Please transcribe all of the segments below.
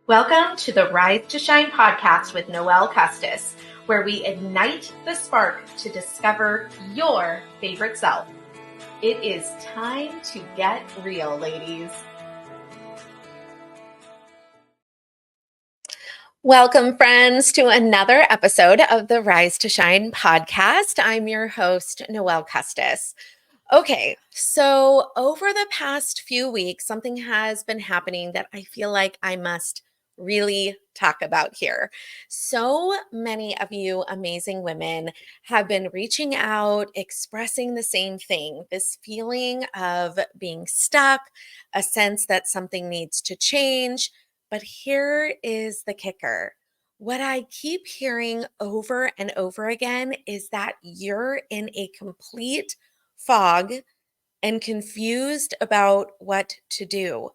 Welcome to the Rise to Shine podcast with Noelle Custis, where we ignite the spark to discover your favorite self. It is time to get real, ladies. Welcome, friends, to another episode of the Rise to Shine podcast. I'm your host, Noelle Custis. Okay, so over the past few weeks, something has been happening that I feel like I must really talk about here. So many of you amazing women have been reaching out, expressing the same thing, this feeling of being stuck, a sense that something needs to change. But here is the kicker. What I keep hearing over and over again is that you're in a complete fog and confused about what to do.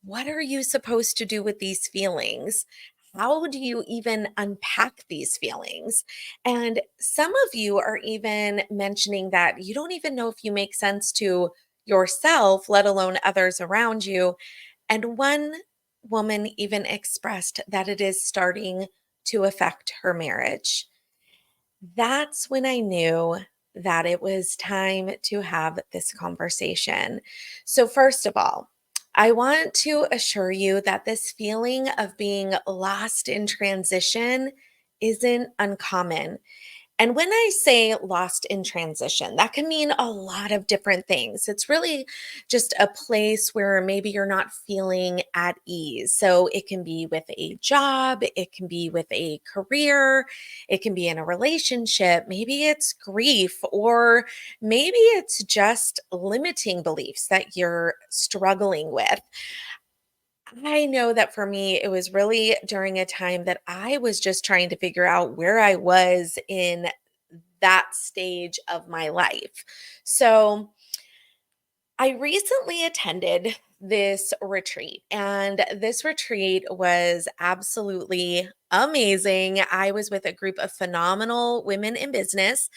What are you supposed to do with these feelings? How do you even unpack these feelings? And some of you are even mentioning that you don't even know if you make sense to yourself, let alone others around you. And one woman even expressed that it is starting to affect her marriage. That's when I knew that it was time to have this conversation. So, first of all, I want to assure you that this feeling of being lost in transition isn't uncommon. And when I say lost in transition, that can mean a lot of different things. It's really just a place where maybe you're not feeling at ease. So it can be with a job, it can be with a career, it can be in a relationship, maybe it's grief, or maybe it's just limiting beliefs that you're struggling with. I know that for me, it was really during a time that I was just trying to figure out where I was in that stage of my life. So I recently attended this retreat, and this retreat was absolutely amazing. I was with a group of phenomenal women in business,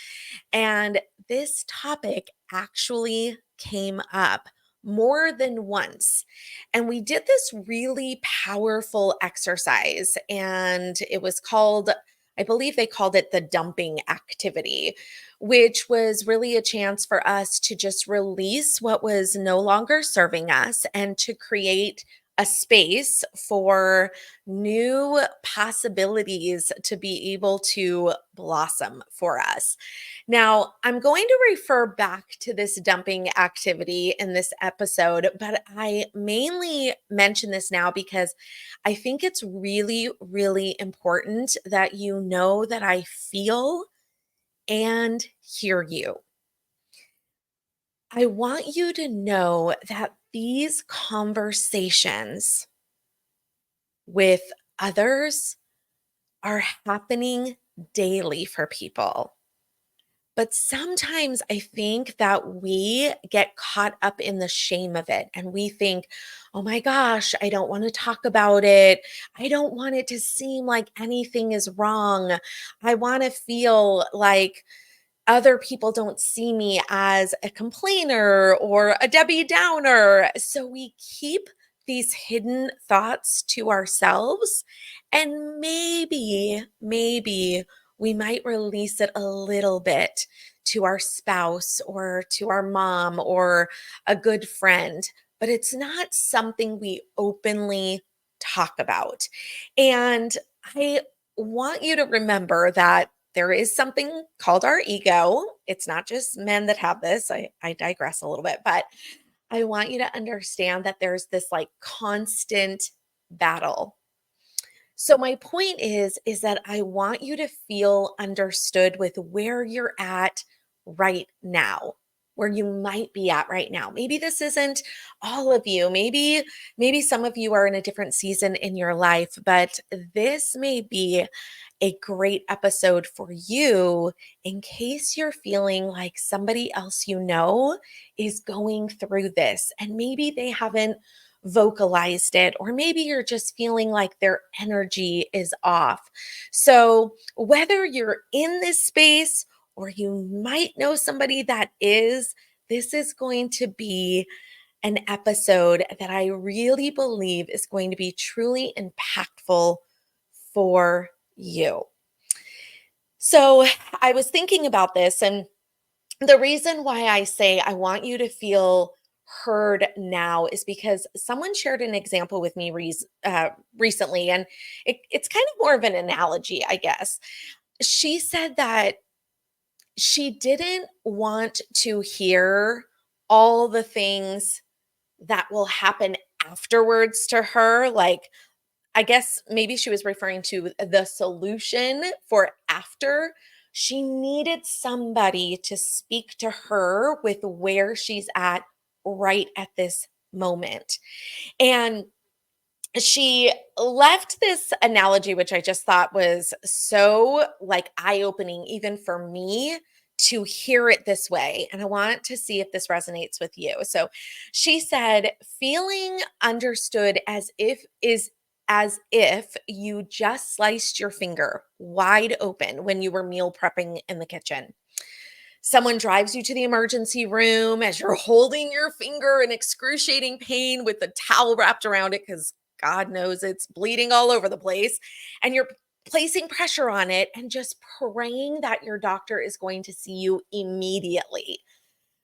and this topic actually came up more than once. And we did this really powerful exercise, and it was called, I believe they called it the dumping activity, which was really a chance for us to just release what was no longer serving us and to create a space for new possibilities to be able to blossom for us. Now, I'm going to refer back to this dumping activity in this episode, but I mainly mention this now because I think it's really, really important that you know that I feel and hear you. I want you to know that these conversations with others are happening daily for people. But sometimes I think that we get caught up in the shame of it and we think, oh my gosh, I don't want to talk about it. I don't want it to seem like anything is wrong. I want to feel like other people don't see me as a complainer or a Debbie Downer. So we keep these hidden thoughts to ourselves. And maybe we might release it a little bit to our spouse or to our mom or a good friend, but it's not something we openly talk about. And I want you to remember that there is something called our ego. It's not just men that have this. I digress a little bit, but I want you to understand that there's this like constant battle. So my point is that I want you to feel understood with where you're at right now, where you might be at right now. Maybe this isn't all of you. Maybe some of you are in a different season in your life, but this may be a great episode for you in case you're feeling like somebody else you know is going through this and maybe they haven't vocalized it, or maybe you're just feeling like their energy is off. So, whether you're in this space or you might know somebody that is, this is going to be an episode that I really believe is going to be truly impactful for you. So I was thinking about this, and the reason why I say I want you to feel heard now is because someone shared an example with me recently, and it's kind of more of an analogy, I guess. She said that she didn't want to hear all the things that will happen afterwards to her. Like, I guess maybe she was referring to the solution for after. She needed somebody to speak to her with where she's at right at this moment. And she left this analogy, which I just thought was so like eye-opening, even for me to hear it this way. And I want to see if this resonates with you. So she said, feeling understood as if you just sliced your finger wide open when you were meal prepping in the kitchen. Someone drives you to the emergency room as you're holding your finger in excruciating pain with the towel wrapped around it because God knows it's bleeding all over the place. And you're placing pressure on it and just praying that your doctor is going to see you immediately.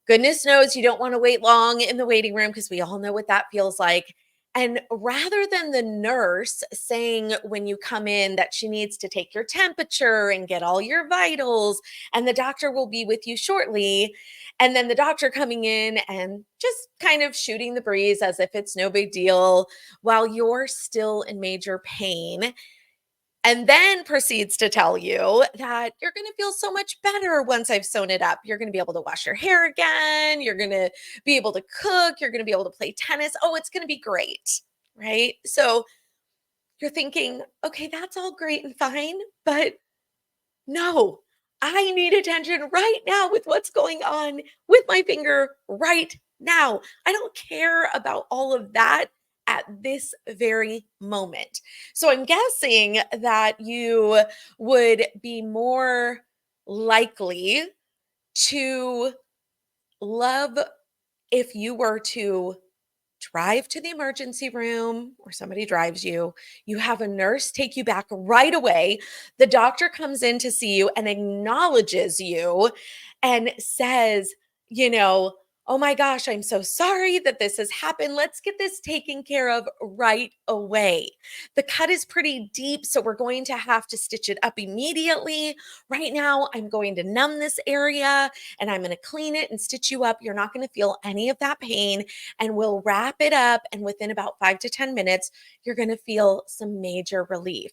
Goodness knows you don't want to wait long in the waiting room because we all know what that feels like. And rather than the nurse saying when you come in that she needs to take your temperature and get all your vitals, and the doctor will be with you shortly, and then the doctor coming in and just kind of shooting the breeze as if it's no big deal while you're still in major pain, and then proceeds to tell you that you're going to feel so much better once I've sewn it up. You're going to be able to wash your hair again. You're going to be able to cook. You're going to be able to play tennis. Oh, it's going to be great. Right. So you're thinking, okay, that's all great and fine, but no, I need attention right now with what's going on with my finger right now. I don't care about all of that at this very moment. So I'm guessing that you would be more likely to love if you were to drive to the emergency room or somebody drives you, you have a nurse take you back right away. The doctor comes in to see you and acknowledges you and says, you know, oh my gosh, I'm so sorry that this has happened. Let's get this taken care of right away. The cut is pretty deep, so we're going to have to stitch it up immediately. Right now, I'm going to numb this area and I'm going to clean it and stitch you up. You're not going to feel any of that pain, and we'll wrap it up. And within about 5 to 10 minutes, you're going to feel some major relief.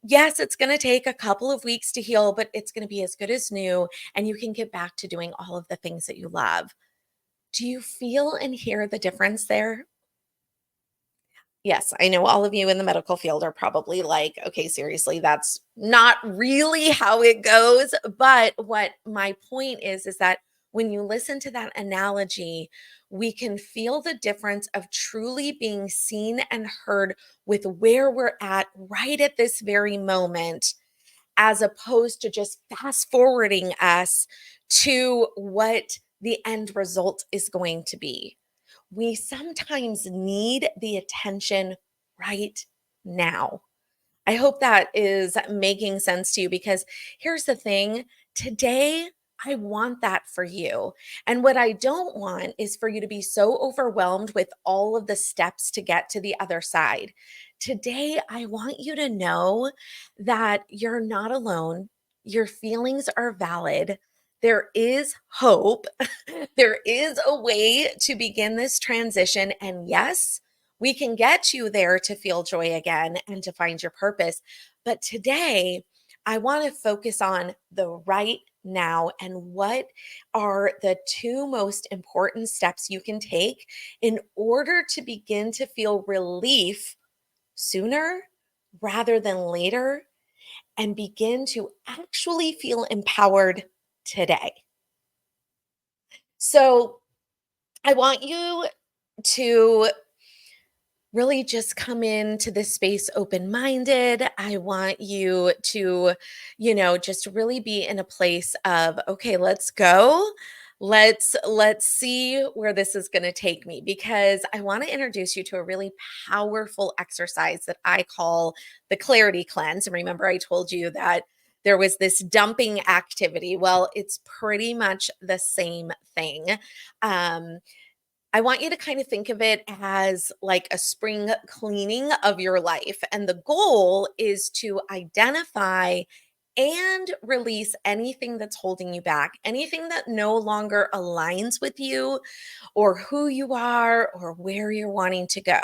Yes, it's going to take a couple of weeks to heal, but it's going to be as good as new. And you can get back to doing all of the things that you love. Do you feel and hear the difference there? Yes, I know all of you in the medical field are probably like, okay, seriously, that's not really how it goes. But what my point is that when you listen to that analogy, we can feel the difference of truly being seen and heard with where we're at right at this very moment, as opposed to just fast forwarding us to what the end result is going to be. We sometimes need the attention right now. I hope that is making sense to you because here's the thing today, I want that for you. And what I don't want is for you to be so overwhelmed with all of the steps to get to the other side. Today, I want you to know that you're not alone. Your feelings are valid. There is hope. There is a way to begin this transition. And yes, we can get you there to feel joy again and to find your purpose. But today, I want to focus on the right now and what are the two most important steps you can take in order to begin to feel relief sooner rather than later and begin to actually feel empowered today. So, I want you to really just come into this space open minded. I want you to, just really be in a place of, okay, let's go. Let's see where this is going to take me because I want to introduce you to a really powerful exercise that I call the clarity cleanse. And remember I told you that there was this dumping activity. Well, it's pretty much the same thing. Um I want you to kind of think of it as like a spring cleaning of your life. And the goal is to identify and release anything that's holding you back, anything that no longer aligns with you or who you are or where you're wanting to go.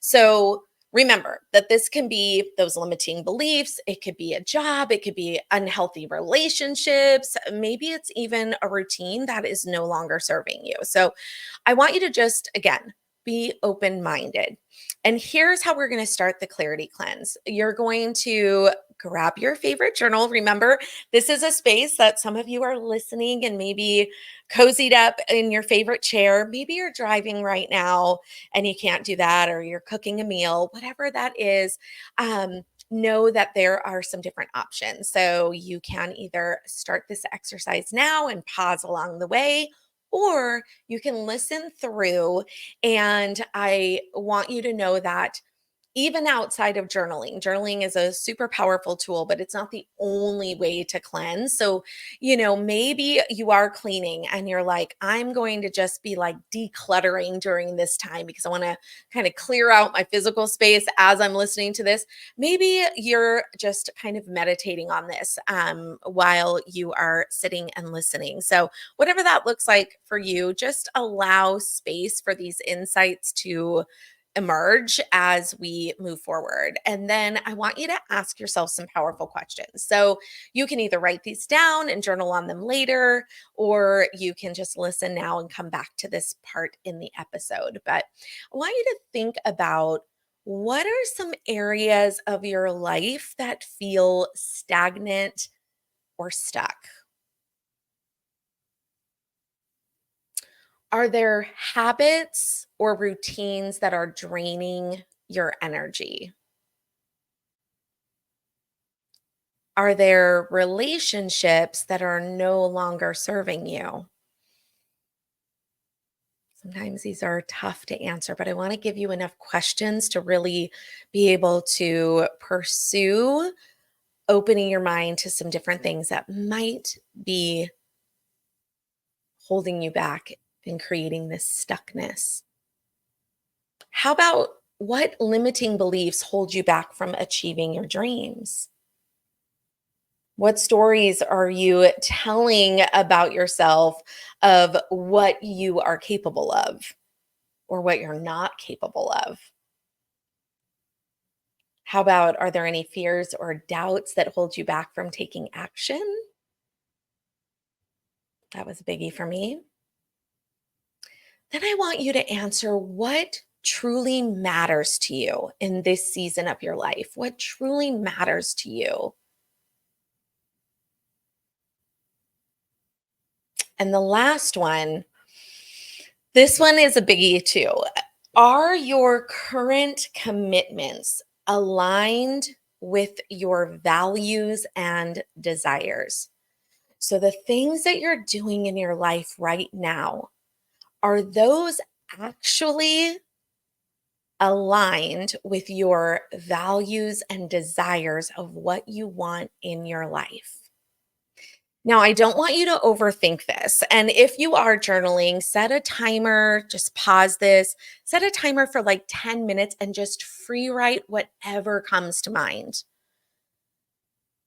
So remember that this can be those limiting beliefs, it could be a job, it could be unhealthy relationships, maybe it's even a routine that is no longer serving you. So I want you to just, again, be open minded. And here's how we're going to start the clarity cleanse. You're going to grab your favorite journal. Remember, this is a space that some of you are listening and maybe cozied up in your favorite chair. Maybe you're driving right now and you can't do that, or you're cooking a meal, whatever that is. Know that there are some different options. So you can either start this exercise now and pause along the way, or you can listen through. And I want you to know that even outside of journaling, journaling is a super powerful tool, but it's not the only way to cleanse. So, maybe you are cleaning and you're like, I'm going to just be like decluttering during this time because I want to kind of clear out my physical space as I'm listening to this. Maybe you're just kind of meditating on this while you are sitting and listening. So, whatever that looks like for you, just allow space for these insights to emerge as we move forward. And then I want you to ask yourself some powerful questions. So you can either write these down and journal on them later, or you can just listen now and come back to this part in the episode. But I want you to think about, what are some areas of your life that feel stagnant or stuck? Are there habits or routines that are draining your energy? Are there relationships that are no longer serving you? Sometimes these are tough to answer, but I want to give you enough questions to really be able to pursue opening your mind to some different things that might be holding you back and creating this stuckness. How about, what limiting beliefs hold you back from achieving your dreams? What stories are you telling about yourself of what you are capable of or what you're not capable of? How about, are there any fears or doubts that hold you back from taking action? That was a biggie for me. Then I want you to answer, what truly matters to you in this season of your life? What truly matters to you? And the last one, this one is a biggie too. Are your current commitments aligned with your values and desires? So, the things that you're doing in your life right now, are those actually aligned with your values and desires of what you want in your life? Now, I don't want you to overthink this. And if you are journaling, set a timer, just pause this, set a timer for like 10 minutes and just free write whatever comes to mind.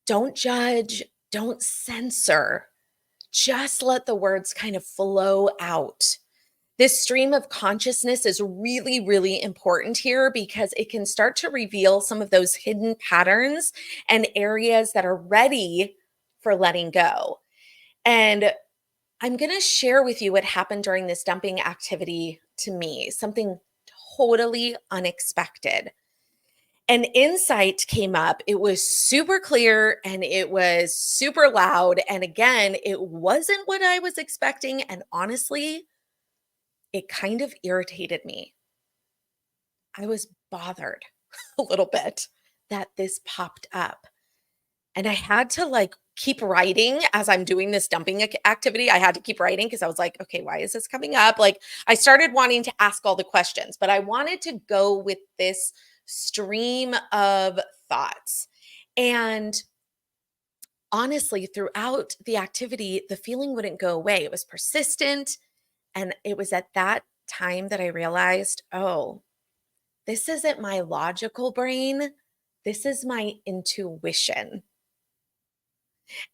Don't judge, don't censor, just let the words kind of flow out. This stream of consciousness is really, really important here because it can start to reveal some of those hidden patterns and areas that are ready for letting go. And I'm going to share with you what happened during this dumping activity to me, something totally unexpected. An insight came up. It was super clear and it was super loud. And again, it wasn't what I was expecting. And honestly, it kind of irritated me. I was bothered a little bit that this popped up. And I had to like keep writing as I'm doing this dumping activity. I had to keep writing because I was like, okay, why is this coming up? Like, I started wanting to ask all the questions, but I wanted to go with this stream of thoughts. And honestly, throughout the activity, the feeling wouldn't go away. It was persistent. And it was at that time that I realized, oh, this isn't my logical brain. This is my intuition.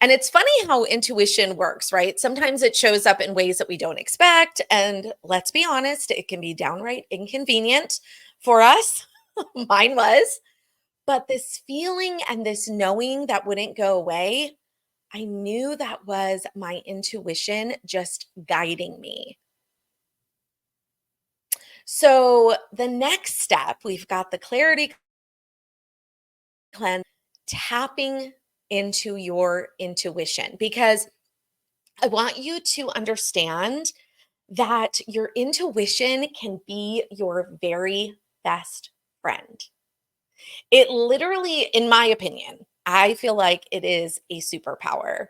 And it's funny how intuition works, right? Sometimes it shows up in ways that we don't expect. And let's be honest, it can be downright inconvenient for us. Mine was. But this feeling and this knowing that wouldn't go away, I knew that was my intuition just guiding me. So the next step, we've got the clarity cleanse, tapping into your intuition, because I want you to understand that your intuition can be your very best friend. It literally, in my opinion, I feel like it is a superpower.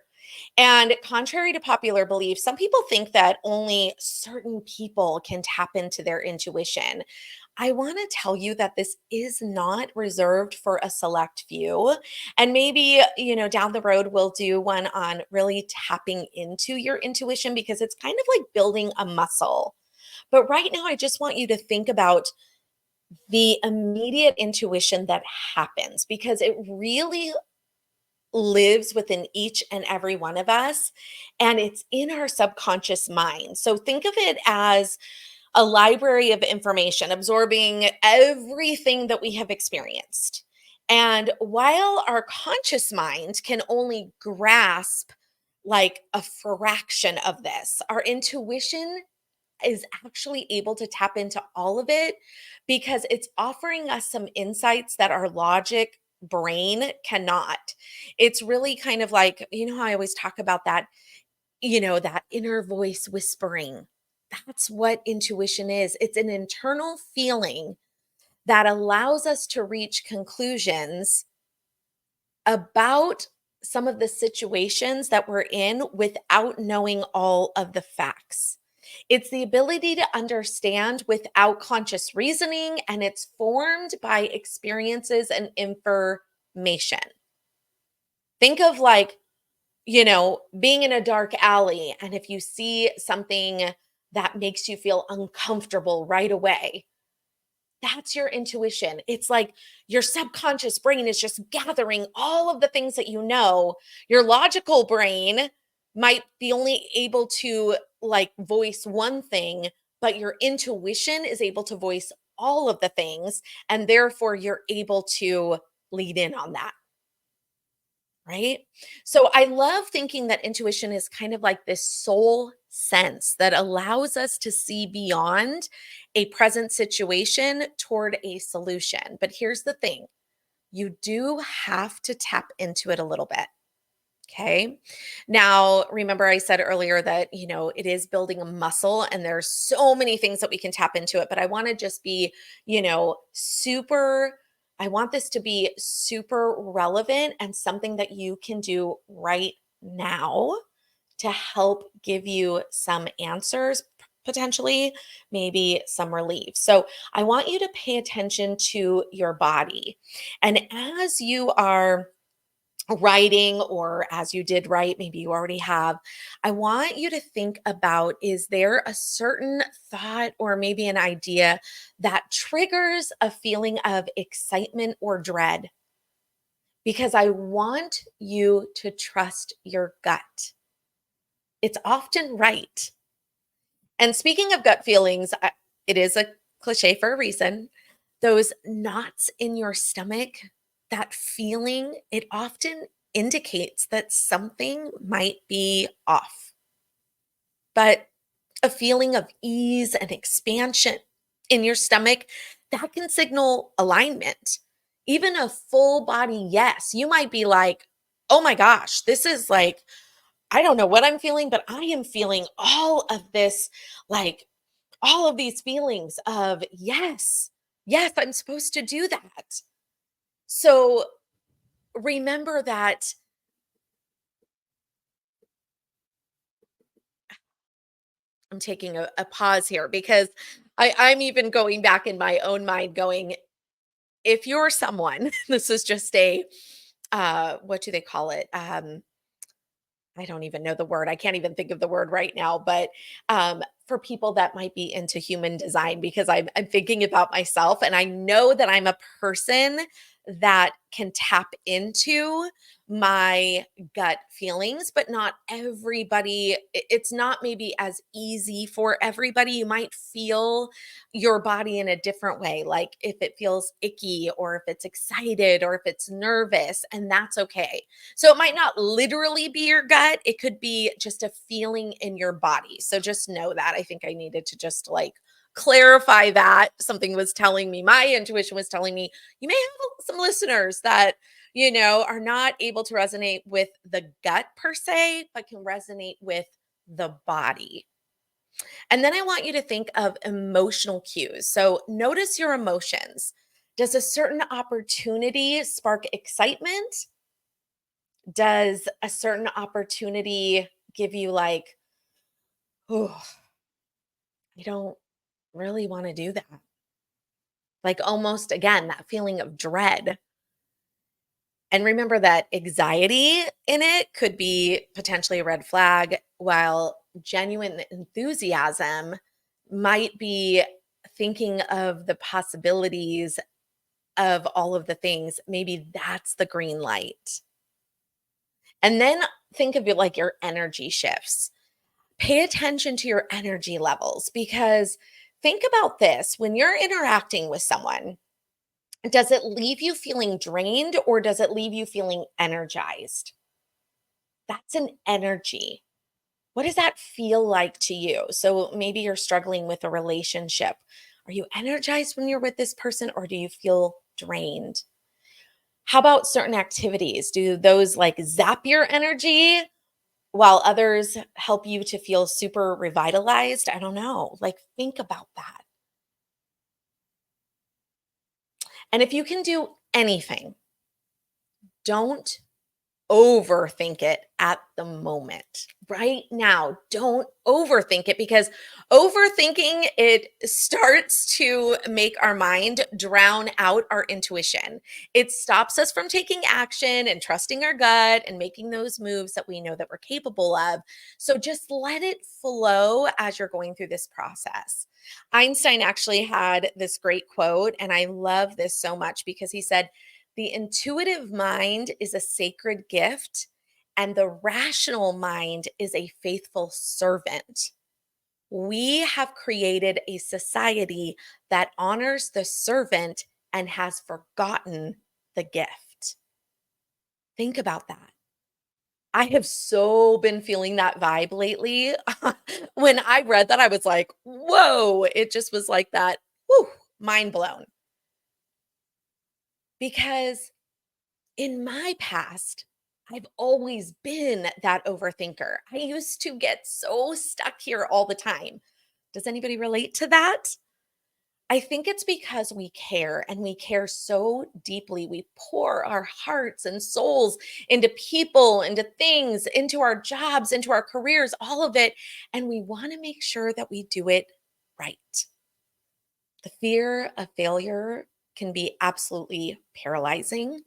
And contrary to popular belief, some people think that only certain people can tap into their intuition. I want to tell you that this is not reserved for a select few. And maybe, down the road, we'll do one on really tapping into your intuition because it's kind of like building a muscle. But right now, I just want you to think about the immediate intuition that happens because it really lives within each and every one of us, and it's in our subconscious mind. So think of it as a library of information absorbing everything that we have experienced. And while our conscious mind can only grasp like a fraction of this, our intuition is actually able to tap into all of it because it's offering us some insights that our logic brain cannot. It's really kind of like, how I always talk about that, that inner voice whispering. That's what intuition is. It's an internal feeling that allows us to reach conclusions about some of the situations that we're in without knowing all of the facts. It's the ability to understand without conscious reasoning, and it's formed by experiences and information. Think of like, being in a dark alley, and if you see something that makes you feel uncomfortable right away, that's your intuition. It's like your subconscious brain is just gathering all of the things that you know. Your logical brain might be only able to like voice one thing, but your intuition is able to voice all of the things. And therefore, you're able to lead in on that. Right. So I love thinking that intuition is kind of like this soul sense that allows us to see beyond a present situation toward a solution. But here's the thing, you do have to tap into it a little bit. Okay. Now, remember I said earlier that, it is building a muscle and there's so many things that we can tap into it, but I want to just be, super, I want this to be super relevant and something that you can do right now to help give you some answers, potentially, maybe some relief. So, I want you to pay attention to your body. And as you are writing, or as you did write, maybe you already have, I want you to think about, is there a certain thought or maybe an idea that triggers a feeling of excitement or dread? Because I want you to trust your gut. It's often right. And speaking of gut feelings, it is a cliche for a reason. Those knots in your stomach, that feeling, it often indicates that something might be off. But a feeling of ease and expansion in your stomach, that can signal alignment. Even a full body yes, you might be like, oh my gosh, this is like, I don't know what I'm feeling, but I am feeling all of this, like all of these feelings of yes, yes, I'm supposed to do that. So remember that I'm taking a pause here because I'm even going back in my own mind going, if you're someone, this is just a, what do they call it? I don't even know the word. I can't even think of the word right now, but for people that might be into human design, because I'm thinking about myself and I know that I'm a person that can tap into my gut feelings, but not everybody. It's not maybe as easy for everybody. You might feel your body in a different way, like if it feels icky or if it's excited or if it's nervous, and that's okay. So it might not literally be your gut, it could be just a feeling in your body. So just know that. I think I needed to just like clarify that. Something was telling me, my intuition was telling me, you may have some listeners that, are not able to resonate with the gut per se, but can resonate with the body. And then I want you to think of emotional cues. So notice your emotions. Does a certain opportunity spark excitement? Does a certain opportunity give you like, oh, I don't really want to do that? Like almost again, that feeling of dread. And remember that anxiety in it could be potentially a red flag, while genuine enthusiasm might be thinking of the possibilities of all of the things. Maybe that's the green light. And then think of it like your energy shifts. Pay attention to your energy levels because think about this when you're interacting with someone, does it leave you feeling drained or does it leave you feeling energized? That's an energy. What does that feel like to you? So maybe you're struggling with a relationship. Are you energized when you're with this person or do you feel drained? How about certain activities? Do those like zap your energy while others help you to feel super revitalized? I don't know. Like, think about that. And if you can do anything, don't overthink it at the moment. Right now, don't overthink it because overthinking it starts to make our mind drown out our intuition. It stops us from taking action and trusting our gut and making those moves that we know that we're capable of. So just let it flow as you're going through this process. Einstein actually had this great quote, and I love this so much because he said, the intuitive mind is a sacred gift, and the rational mind is a faithful servant. We have created a society that honors the servant and has forgotten the gift. Think about that. I have so been feeling that vibe lately. When I read that, I was like, whoa, it just was like that, whew, mind blown. Because in my past, I've always been that overthinker. I used to get so stuck here all the time. Does anybody relate to that? I think it's because we care and we care so deeply. We pour our hearts and souls into people, into things, into our jobs, into our careers, all of it. And we want to make sure that we do it right. The fear of failure can be absolutely paralyzing.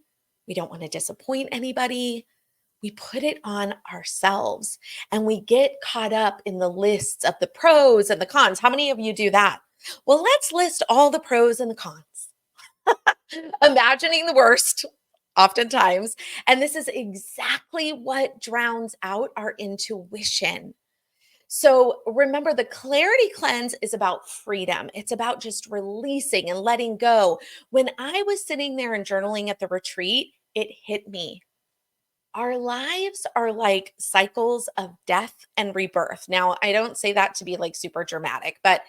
We don't want to disappoint anybody. We put it on ourselves and we get caught up in the lists of the pros and the cons. How many of you do that? Well, let's list all the pros and the cons, imagining the worst oftentimes. And this is exactly what drowns out our intuition. So remember, the clarity cleanse is about freedom. It's about just releasing and letting go. When I was sitting there and journaling at the retreat, it hit me. Our lives are like cycles of death and rebirth. Now, I don't say that to be like super dramatic, but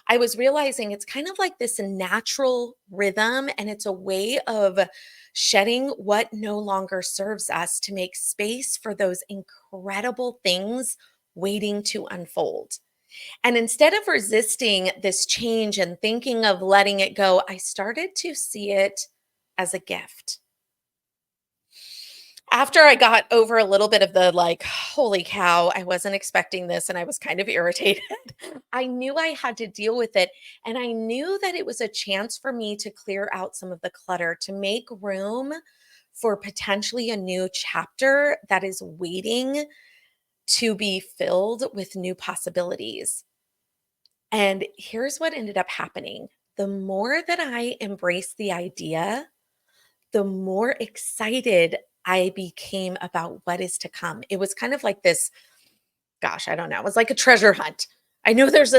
I was realizing it's kind of like this natural rhythm, and it's a way of shedding what no longer serves us to make space for those incredible things waiting to unfold. And instead of resisting this change and thinking of letting it go, I started to see it as a gift. After I got over a little bit of the like, holy cow, I wasn't expecting this and I was kind of irritated, I knew I had to deal with it. And I knew that it was a chance for me to clear out some of the clutter, to make room for potentially a new chapter that is waiting to be filled with new possibilities. And here's what ended up happening: the more that I embraced the idea, the more excited I became about what is to come. It was kind of like this, gosh, I don't know. It was like a treasure hunt. I know there's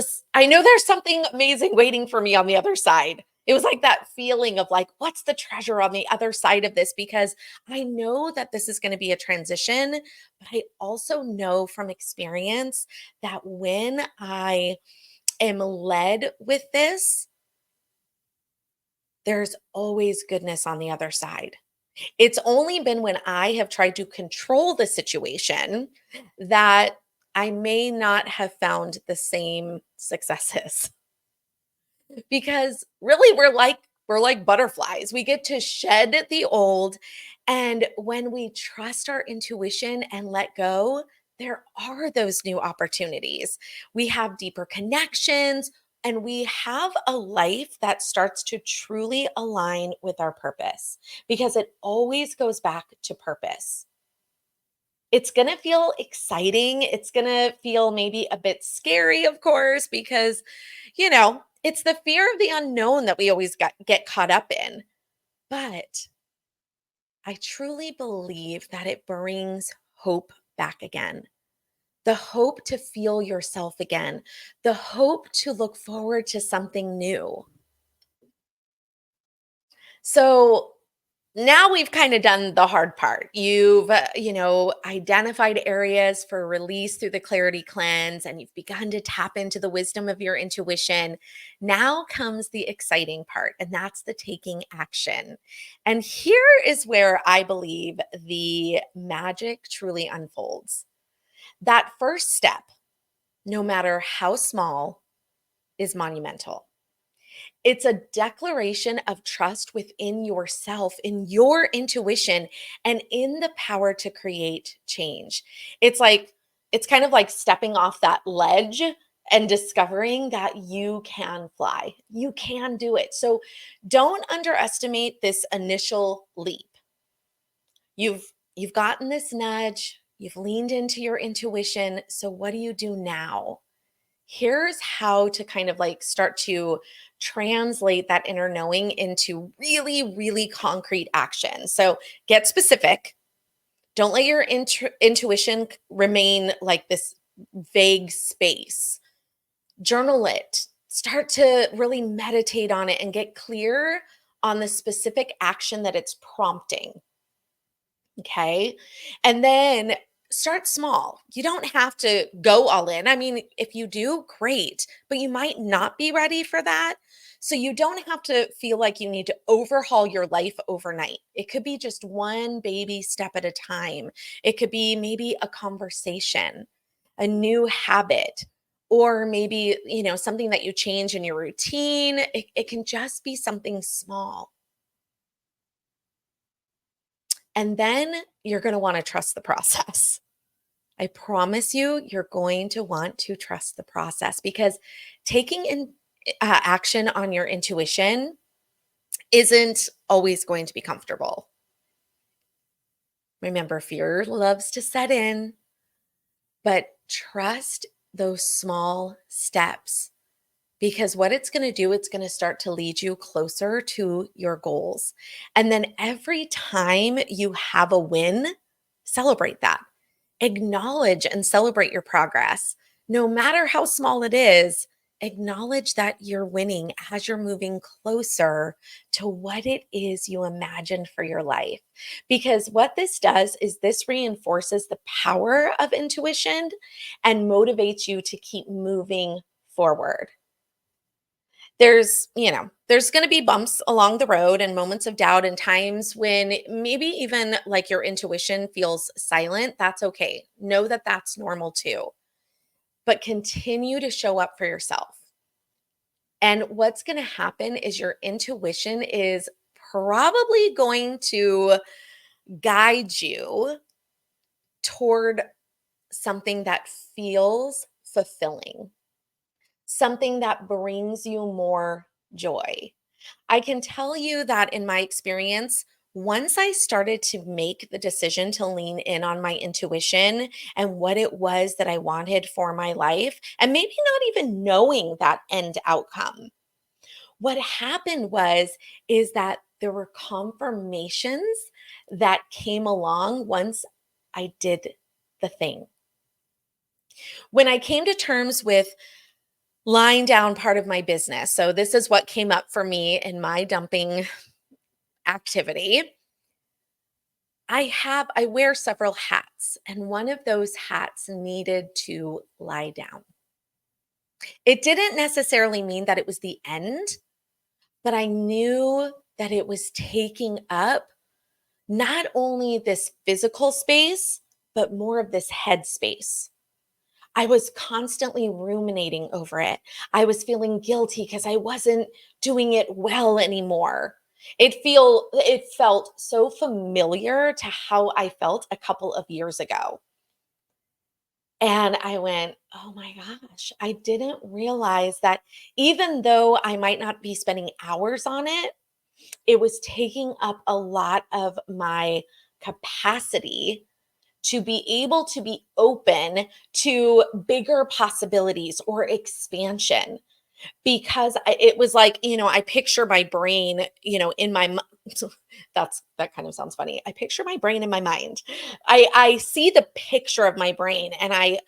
something amazing waiting for me on the other side. It was like that feeling of like, what's the treasure on the other side of this? Because I know that this is going to be a transition, but I also know from experience that when I am led with this, there's always goodness on the other side. It's only been when I have tried to control the situation that I may not have found the same successes. Because really we're like butterflies. We get to shed the old, and when we trust our intuition and let go, there are those new opportunities. We have deeper connections, and we have a life that starts to truly align with our purpose, because it always goes back to purpose. It's going to feel exciting. It's going to feel maybe a bit scary, of course, because, it's the fear of the unknown that we always get caught up in. But I truly believe that it brings hope back again. The hope to feel yourself again, the hope to look forward to something new. So, now we've kind of done the hard part. You've, identified areas for release through the clarity cleanse, and you've begun to tap into the wisdom of your intuition. Now comes the exciting part, and that's the taking action. And here is where I believe the magic truly unfolds. That first step, no matter how small, is monumental. It's a declaration of trust within yourself, in your intuition, and in the power to create change. It's like, it's kind of like stepping off that ledge and discovering that you can fly. You can do it. So don't underestimate this initial leap. You've gotten this nudge, you've leaned into your intuition. So what do you do now? Here's how to kind of like start to translate that inner knowing into really, really concrete action. So get specific. Don't let your intuition remain like this vague space. Journal it. Start to really meditate on it and get clear on the specific action that it's prompting. Okay. And then start small. You don't have to go all in. I mean, if you do, great, but you might not be ready for that. So you don't have to feel like you need to overhaul your life overnight. It could be just one baby step at a time. It could be maybe a conversation, a new habit, or maybe, something that you change in your routine. It can just be something small. And then you're going to want to trust the process. I promise you, you're going to want to trust the process, because taking in action on your intuition isn't always going to be comfortable. Remember, fear loves to set in, but trust those small steps, because what it's going to do, it's going to start to lead you closer to your goals. And then every time you have a win, celebrate that. Acknowledge and celebrate your progress. No matter how small it is, acknowledge that you're winning as you're moving closer to what it is you imagined for your life. Because what this does is this reinforces the power of intuition and motivates you to keep moving forward. There's going to be bumps along the road and moments of doubt and times when maybe even like your intuition feels silent. That's okay. Know that that's normal too. But continue to show up for yourself. And what's going to happen is your intuition is probably going to guide you toward something that feels fulfilling, something that brings you more joy. I can tell you that in my experience, once I started to make the decision to lean in on my intuition and what it was that I wanted for my life, and maybe not even knowing that end outcome, what happened is that there were confirmations that came along once I did the thing. When I came to terms with lying down part of my business, so this is what came up for me in my dumping activity. I wear several hats, and one of those hats needed to lie down. It didn't necessarily mean that it was the end, but I knew that it was taking up not only this physical space, but more of this head space. I was constantly ruminating over it. I was feeling guilty because I wasn't doing it well anymore. It felt so familiar to how I felt a couple of years ago. And I went, "Oh my gosh, I didn't realize that even though I might not be spending hours on it, it was taking up a lot of my capacity to be able to be open to bigger possibilities or expansion because it was like, I picture my brain, in my that kind of sounds funny. I picture my brain in my mind. I see the picture of my brain, and I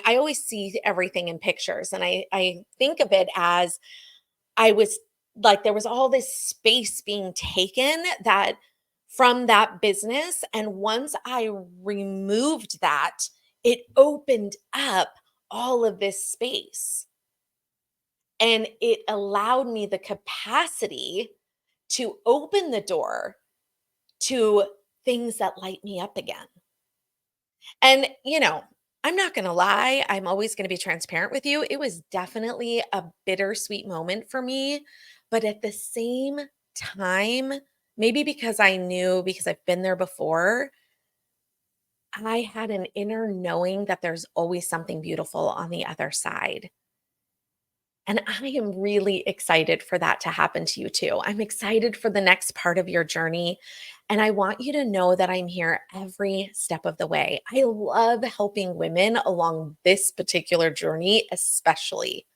always see everything in pictures, and I think of it as I was like there was all this space being taken that from that business, and once I removed that, it opened up all of this space, and it allowed me the capacity to open the door to things that light me up again. And, I'm not going to lie, I'm always going to be transparent with you. It was definitely a bittersweet moment for me. But at the same time, maybe because I knew, because I've been there before, I had an inner knowing that there's always something beautiful on the other side. And I am really excited for that to happen to you too. I'm excited for the next part of your journey. And I want you to know that I'm here every step of the way. I love helping women along this particular journey, especially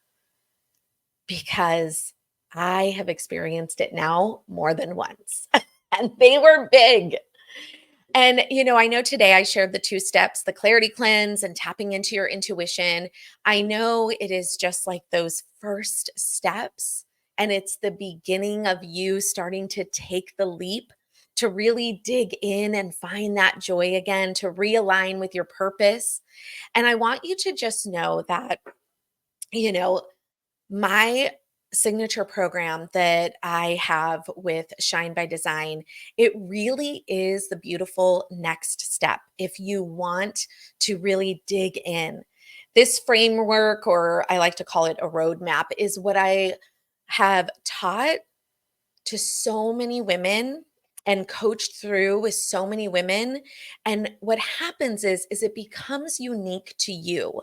because I have experienced it now more than once, and they were big. And, I know today I shared the two steps, the clarity cleanse and tapping into your intuition. I know it is just like those first steps, and it's the beginning of you starting to take the leap to really dig in and find that joy again, to realign with your purpose. And I want you to just know that, you know, my signature program that I have with Shine by Design, it really is the beautiful next step if you want to really dig in. This framework, or I like to call it a roadmap, is what I have taught to so many women and coached through with so many women. And what happens is it becomes unique to you.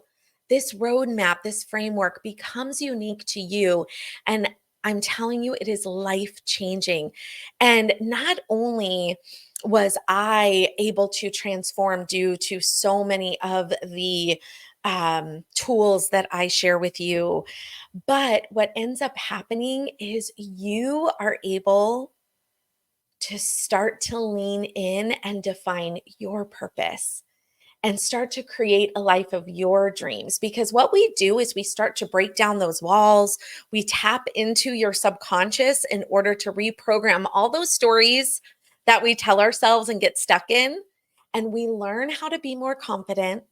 This roadmap, this framework becomes unique to you. And I'm telling you, it is life changing. And not only was I able to transform due to so many of the tools that I share with you, but what ends up happening is you are able to start to lean in and define your purpose and start to create a life of your dreams. Because what we do is we start to break down those walls. We tap into your subconscious in order to reprogram all those stories that we tell ourselves and get stuck in. And we learn how to be more confident.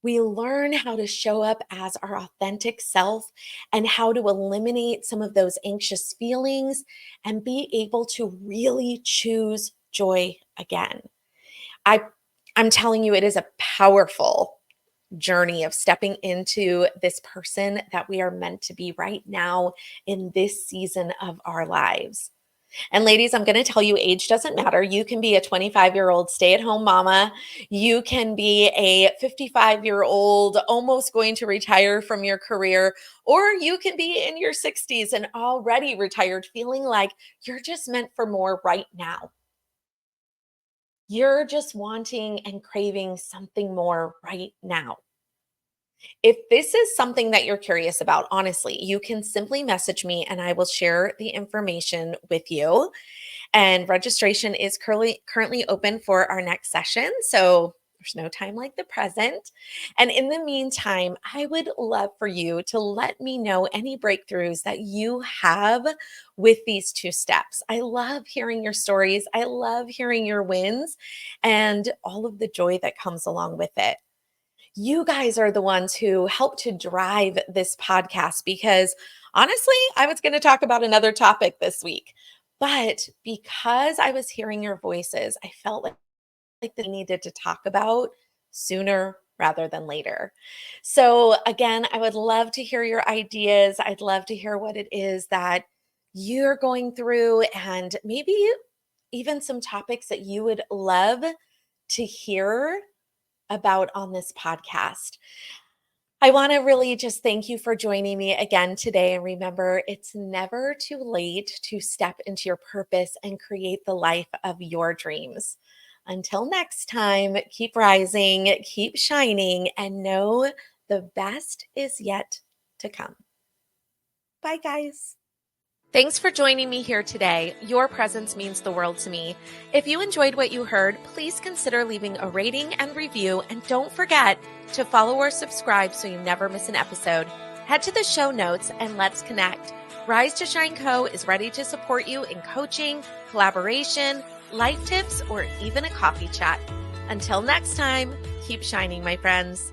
We learn how to show up as our authentic self and how to eliminate some of those anxious feelings and be able to really choose joy again. I I'm telling you, it is a powerful journey of stepping into this person that we are meant to be right now in this season of our lives. And ladies, I'm going to tell you, age doesn't matter. You can be a 25-year-old stay-at-home mama. You can be a 55-year-old almost going to retire from your career, or you can be in your 60s and already retired, feeling like you're just meant for more right now. You're just wanting and craving something more right now. If this is something that you're curious about, honestly, you can simply message me and I will share the information with you. And registration is currently open for our next session. So there's no time like the present. And in the meantime, I would love for you to let me know any breakthroughs that you have with these two steps. I love hearing your stories. I love hearing your wins and all of the joy that comes along with it. You guys are the ones who help to drive this podcast because honestly, I was going to talk about another topic this week. But because I was hearing your voices, I felt like they needed to talk about sooner rather than later. So, again, I would love to hear your ideas. I'd love to hear what it is that you're going through and maybe even some topics that you would love to hear about on this podcast. I want to really just thank you for joining me again today. And remember, it's never too late to step into your purpose and create the life of your dreams. Until next time, keep rising, keep shining, and know the best is yet to come. Bye, guys. Thanks for joining me here today. Your presence means the world to me. If you enjoyed what you heard, please consider leaving a rating and review. And don't forget to follow or subscribe so you never miss an episode. Head to the show notes and let's connect. Rise to Shine Co. is ready to support you in coaching, collaboration, life tips, or even a coffee chat. Until next time, keep shining, my friends.